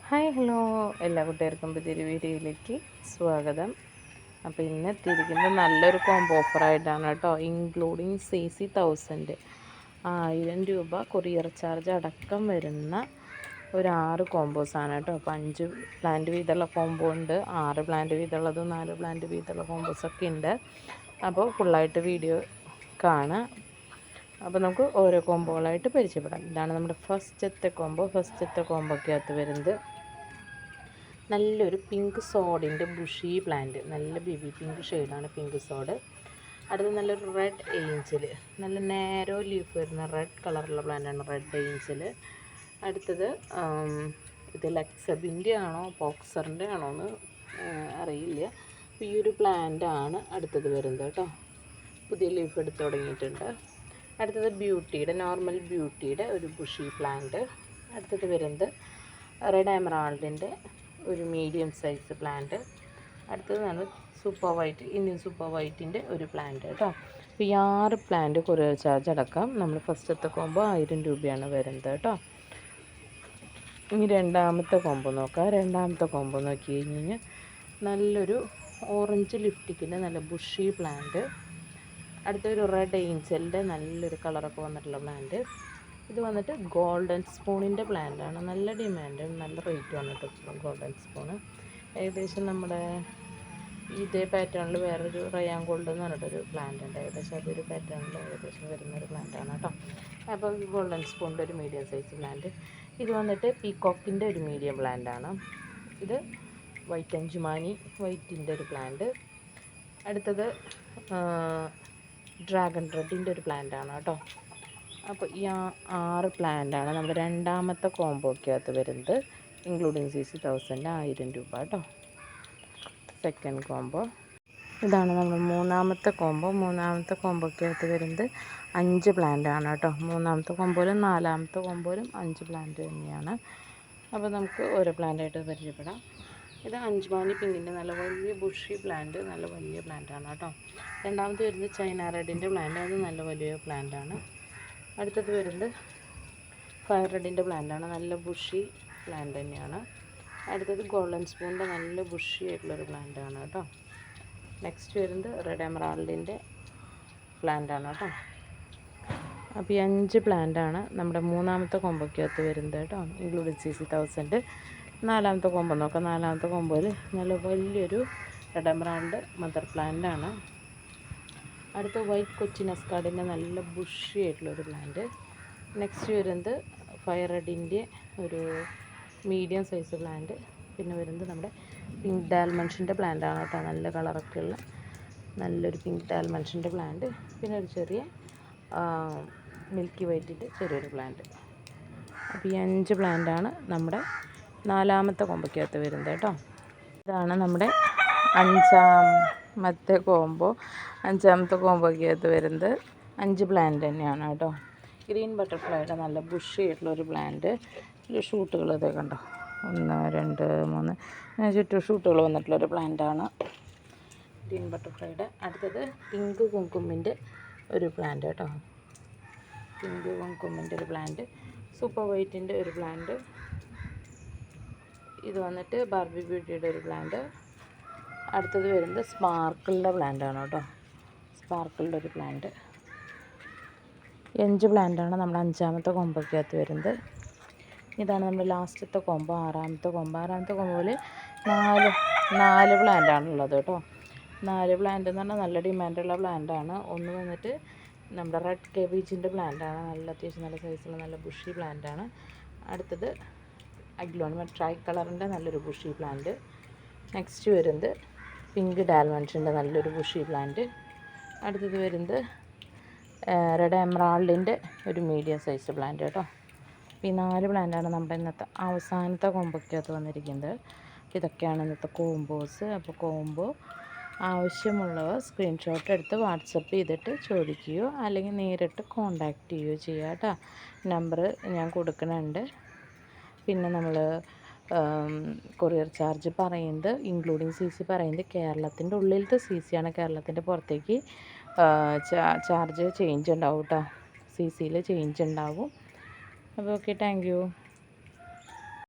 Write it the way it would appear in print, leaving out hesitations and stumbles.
Hi hello എല്ലാ കൂട്ടുകാർക്കും പുതിയൊരു വീഡിയോയിലേക്ക് സ്വാഗതം. അപ്പോൾ ഇന്ന് എത്തിയിരിക്കുന്നത് നല്ലൊരു കോംബോ ഓഫറായിട്ടാണ് കേട്ടോ. ഇൻക്ലൂഡിങ് CC 1000 1000 രൂപ കൊറിയർ ചാർജ് അടക്കം വരുന്ന ഒരു 6 കോംബോസാണ് കേട്ടോ. അപ്പോൾ 5 പ്ലാന്റ് വീതമുള്ള കോംബോ ഉണ്ട്, 6 പ്ലാന്റ് വീതമുള്ളതും 4 പ്ലാന്റ് വീതമുള്ള കോംബോസൊക്കെ ഉണ്ട്. അപ്പോൾ ഫുള്ളായിട്ട് വീഡിയോ കാണാം. അപ്പോൾ നമുക്ക് ഓരോ കോംബോകളായിട്ട് പരിചയപ്പെടാം. ഇതാണ് നമ്മുടെ ഫസ്റ്റത്തെ കോംബോക്കകത്ത് വരുന്നത് നല്ലൊരു പിങ്ക് സോഡിൻ്റെ ബുഷി പ്ലാന്റ്, നല്ല ബേബി പിങ്ക് ഷെയ്ഡാണ് പിങ്ക് സോഡ്. അടുത്ത് നല്ലൊരു റെഡ് ഏഞ്ചൽ, നല്ല നാരോ ലീഫ് വരുന്ന റെഡ് കളറുള്ള പ്ലാന്റാണ് റെഡ് ഏഞ്ചൽ. അടുത്തത് ഇത് ലക്സബിൻ്റെ ആണോ പോക്സറിൻ്റെ ആണോ എന്ന് അറിയില്ല. അപ്പോൾ ഈ ഒരു പ്ലാന്റാണ് അടുത്തത് വരുന്നത് കേട്ടോ. പുതിയ ലീഫ് എടുത്ത് തുടങ്ങിയിട്ടുണ്ട്. അടുത്തത് നോർമൽ ബ്യൂട്ടിയുടെ ഒരു ബുഷി പ്ലാന്റ്. അടുത്തത് വരുന്നത് റെഡ് എമറാൾഡിൻ്റെ ഒരു മീഡിയം സൈസ് പ്ലാന്റ്. അടുത്തത് നമ്മൾ ഇന്ത്യൻ സൂപ്പർ വൈറ്റിൻ്റെ ഒരു പ്ലാന്റ് കേട്ടോ. അപ്പോൾ ഈ 6 പ്ലാന്റ് കൊറിയർ ചാർജ് അടക്കം നമ്മൾ ഫസ്റ്റത്തെ കോംബോ 1000 രൂപയാണ് വരുന്നത് കേട്ടോ. ഇനി രണ്ടാമത്തെ കോംബോ നോക്കാം. രണ്ടാമത്തെ കോംബോ നോക്കി കഴിഞ്ഞാൽ നല്ലൊരു ഓറഞ്ച് ലിഫ്റ്റിക്കിൻ്റെ നല്ല ബുഷി പ്ലാന്റ്. അടുത്തൊരു റെഡ് ഏഞ്ചലിൻ്റെ നല്ലൊരു കളറൊക്കെ വന്നിട്ടുള്ള പ്ലാന്റ്. ഇത് വന്നിട്ട് ഗോൾഡൻ സ്പൂണിൻ്റെ പ്ലാന്റാണ്. നല്ല ഡിമാൻഡ്, നല്ല റേറ്റ് വന്നിട്ട് ഗോൾഡൻ സ്പൂണ്. ഏകദേശം നമ്മുടെ ഇതേ പാറ്റേണിൽ വേറൊരു റയാൻ ഗോൾഡ് എന്ന് പറഞ്ഞിട്ടൊരു പ്ലാന്റ് ഉണ്ട്. ഏകദേശം അതൊരു പാറ്റേണിൽ ഏകദേശം വരുന്നൊരു പ്ലാന്റാണ് കേട്ടോ. അപ്പോൾ ഗോൾഡൻ സ്പൂണിൻ്റെ ഒരു മീഡിയം സൈസ് പ്ലാന്റ്. ഇത് വന്നിട്ട് പീകോക്കിൻ്റെ ഒരു മീഡിയം പ്ലാന്റാണ്. ഇത് വൈറ്റ് അഞ്ചുമാനി വൈറ്റിൻ്റെ ഒരു പ്ലാന്റ്. അടുത്തത് ഡ്രാഗൺ റെഡിൻ്റെ ഒരു പ്ലാന്റാണ് കേട്ടോ. അപ്പോൾ ഈ 6 പ്ലാന്റാണ് നമ്മുടെ രണ്ടാമത്തെ കോംബോക്കകത്ത് വരുന്നത്, ഇൻക്ലൂഡിങ് CC 1000 1000 രൂപ കേട്ടോ. സെക്കൻഡ് കോംബോ ഇതാണ് നമ്മുടെ മൂന്നാമത്തെ കോംബോക്കകത്ത് വരുന്നത് 5 പ്ലാന്റാണ് കേട്ടോ. മൂന്നാമത്തെ കോംബോയിലും നാലാമത്തെ കോംബോയിലും 5 പ്ലാന്റ് തന്നെയാണ്. അപ്പോൾ നമുക്ക് ഓരോ പ്ലാന്റായിട്ട് പരിചയപ്പെടാം. ഇത് അഞ്ചുമാനി പിങ്കിൻ്റെ നല്ല വലിയ ബുഷി പ്ലാന്റ്, നല്ല വലിയ പ്ലാന്റാണ് കേട്ടോ. രണ്ടാമത് വരുന്നത് ചൈന റെഡിൻ്റെ പ്ലാന്റ്, അത് നല്ല വലിയ പ്ലാന്റാണ്. അടുത്തത് വരുന്നത് ഫയർ റെഡിൻ്റെ പ്ലാന്റാണ്, നല്ല ബുഷി പ്ലാന്റ് തന്നെയാണ്. അടുത്തത് ഗോൾഡൻ സ്പൂണിൻ്റെ നല്ല ബുഷി ആയിട്ടുള്ളൊരു പ്ലാന്റാണ് കേട്ടോ. നെക്സ്റ്റ് വരുന്നത് റെഡ് എമറാൾഡിൻ്റെ പ്ലാന്റാണ് കേട്ടോ. അപ്പോൾ ഈ 5 പ്ലാന്റാണ് നമ്മുടെ മൂന്നാമത്തെ കോംബോക്കകത്ത് വരുന്നത് കേട്ടോ, ഇൻക്ലൂഡിങ് CC 1000. നാലാമത്തെ കോംബോ നോക്കാം. നാലാമത്തെ കോംബോയിൽ നല്ല വലിയൊരു റെഡ് എമറാൾഡ് മദർ പ്ലാന്റാണ്. അടുത്ത വൈറ്റ് കൊച്ചിൻ എസ്കാർഡിൻ്റെ നല്ല ബുഷി ആയിട്ടുള്ളൊരു പ്ലാന്റ്. നെക്സ്റ്റ് വരുന്നത് ഫയർ റെഡിൻ്റെ ഒരു മീഡിയം സൈസ് പ്ലാന്റ്. പിന്നെ വരുന്നത് നമ്മുടെ പിങ്ക് ഡാൽമൻഷിൻ്റെ പ്ലാന്റാണ് കേട്ടോ. നല്ല കളറൊക്കെ ഉള്ള നല്ലൊരു പിങ്ക് ഡാൽമൻഷിൻ്റെ പ്ലാന്റ്. പിന്നെ ഒരു ചെറിയ മിൽക്കി വൈറ്റിൻ്റെ ചെറിയൊരു പ്ലാന്റ്. അപ്പോൾ ഈ 5 പ്ലാന്റാണ് നമ്മുടെ നാലാമത്തെ കോംബോക്കകത്ത് വരുന്നത് കേട്ടോ. ഇതാണ് നമ്മുടെ അഞ്ചാമത്തെ കോംബോക്കകത്ത് വരുന്നത് 5 പ്ലാന്റ് തന്നെയാണ് കേട്ടോ. ഗ്രീൻ ബട്ടർഫ്ലൈയുടെ നല്ല ബുഷി ആയിട്ടുള്ളൊരു പ്ലാന്റ്. ഒരു ഷൂട്ടുകൾ ഇതേ കണ്ടോ, 1 2 3 ചുറ്റും ഷൂട്ടുകൾ വന്നിട്ടുള്ളൊരു പ്ലാന്റാണ് ഗ്രീൻ ബട്ടർഫ്ലൈയുടെ. അടുത്തത് പിങ്ക് കുങ്കുമിൻ്റെ ഒരു പ്ലാന്റ് കേട്ടോ. പിങ്ക് കുങ്കുമിൻ്റെ ഒരു പ്ലാന്റ്. സൂപ്പർ വൈറ്റിൻ്റെ ഒരു പ്ലാന്റ്. ഇത് വന്നിട്ട് ബാർബി ബ്യൂട്ടിയുടെ ഒരു പ്ലാന്റ്. അടുത്തത് വരുന്നത് സ്പാർക്കിളിൻ്റെ പ്ലാന്റാണ് കേട്ടോ. സ്പാർക്കിളിൻ്റെ ഒരു പ്ലാന്റ്. 5 പ്ലാന്റാണ് നമ്മുടെ അഞ്ചാമത്തെ കോംബോക്കകത്ത് വരുന്നത്. ഇതാണ് നമ്മുടെ ലാസ്റ്റത്തെ കോംബോ, ആറാമത്തെ കോംബോയിൽ 4 പ്ലാന്റാണുള്ളത് കേട്ടോ. 4 പ്ലാന്റ് എന്ന് പറഞ്ഞാൽ നല്ല ഡിമാൻഡുള്ള പ്ലാന്റാണ്. ഒന്ന് വന്നിട്ട് നമ്മുടെ റെഡ് കേബേജിൻ്റെ പ്ലാന്റാണ്, നല്ല അത്യാവശ്യം നല്ല സൈസുള്ള നല്ല ബുഷി പ്ലാന്റാണ്. അടുത്തത് അഗ്ലോണിമ ട്രൈ കളറിൻ്റെ നല്ലൊരു ബുഷി പ്ലാന്റ്. നെക്സ്റ്റ് വരുന്നത് പിങ്ക് ഡാൽമൻഷിൻ്റെ നല്ലൊരു ബുഷി പ്ലാന്റ്. അടുത്തത് വരുന്നത് റെഡ് എമറാൾഡിൻ്റെ ഒരു മീഡിയം സൈസ് പ്ലാന്റ് കേട്ടോ. ഈ 4 പ്ലാന്റാണ് നമ്മുടെ ഇന്നത്തെ അവസാനത്തെ കോംബോക്കകത്ത് വന്നിരിക്കുന്നത്. ഇതൊക്കെയാണ് ഇന്നത്തെ കോംബോസ്. അപ്പോൾ കോംബോ ആവശ്യമുള്ളവർ സ്ക്രീൻഷോട്ട് എടുത്ത് വാട്സപ്പ് ചെയ്തിട്ട് ചോദിക്കുകയോ അല്ലെങ്കിൽ നേരിട്ട് കോണ്ടാക്റ്റ് ചെയ്യുകയോ ചെയ്യുക കേട്ടോ. നമ്പർ ഞാൻ കൊടുക്കുന്നുണ്ട്. പിന്നെ നമ്മൾ കൊറിയർ ചാർജ് പറയുന്നത് ഇൻക്ലൂഡിങ് CC പറയുന്നത് കേരളത്തിൻ്റെ ഉള്ളിലത്തെ CC ആണ്. കേരളത്തിൻ്റെ പുറത്തേക്ക് ചാർജ് ചേഞ്ച് ഉണ്ടാവും കേട്ടോ. CCയിൽ ചേഞ്ച് ഉണ്ടാവും. അപ്പോൾ ഓക്കെ, താങ്ക് യു.